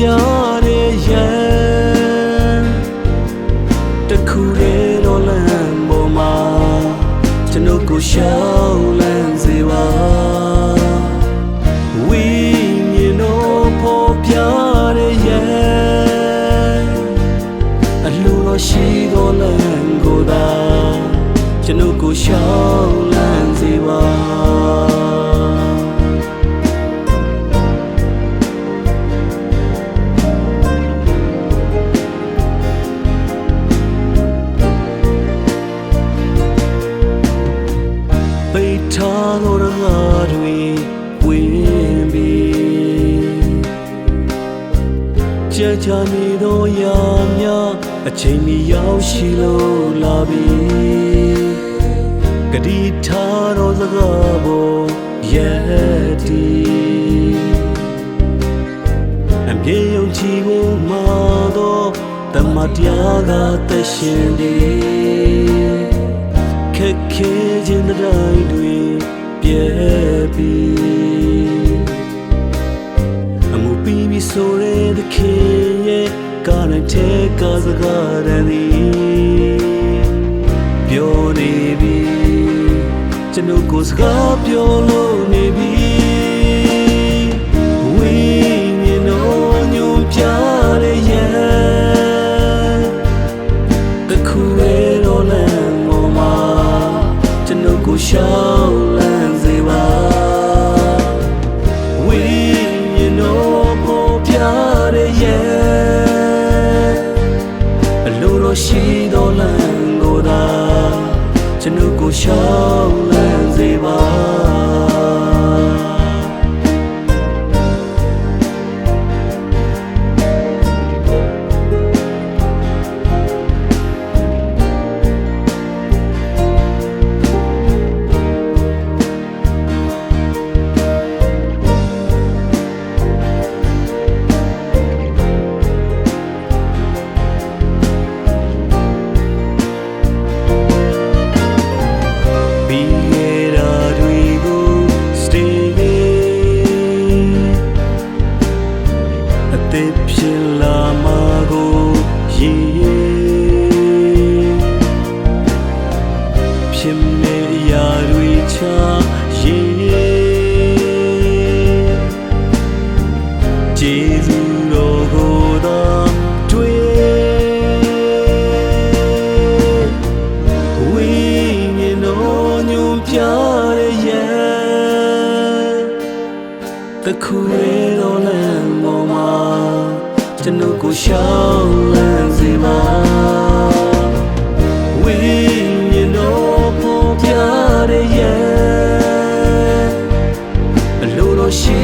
တဲ့ရန်တခုတည်းတော့လမ်းပေါ်မှာကျွန်တော်ကိုရှောင်းလန်းစေပါဝိညာဉ်တော်ပေါ်ပြတဲ့ရန်အလိုတော်ရှိတော်လမ်းကိုသာကျွန်တော်ကိုရှောင်းလန်းစေပါပိတ်ထားသောငါတွေဝင်ပြီးကြာကြာနေသောရာများအချိန်မီရောက်ရှိလို့လာပြီဂတိထားသောစကားပေါ်ရဲ့တီအမြဲယုံကြည်ဖို့မှာသောတမန်တရားကသက်ရှင်သည်ခက်ခဲခြင်းတိုင်းတွေပြည့်ပြီးအမှုပြီးပြီဆိုတဲ့သခင်ရဲ့ကားနဲ့ထဲကစကားတည်းသည်ပြောနေပြီကျွန်တော်ကိုစကားပြောလို့နေပြီဝိညာဉ်တော်ညွှန်ပြတဲ့ရန်တခုရဲ့တော်လမ်းပေါ်မှာကျွန်တော်ကိုရှောင်းလန်းစေပါဝိညာဉ်တော်ပေါ်ပြတဲ့ရန်အလိုတော်ရှိတော်လမ်းကိုသာကျွန်တော်ကိုရှောင်းလန်းစေပါဖြစ်လာမှာကိုဖြစ်မဲ့အရာတွေချကျေးဇူးတော်ကိုသာတွေ့ဝိညာဉ်တော်ညွှန်ပြတဲ့ရန်တခုရဲ့တော်လမ်းပေါ်မှာကျွန်တော်ကိုရှောင်းလန်းစေပါဝိညာဉ်တော်ပေါ်ပြတဲ့ရန်အလိုတော်ရှိ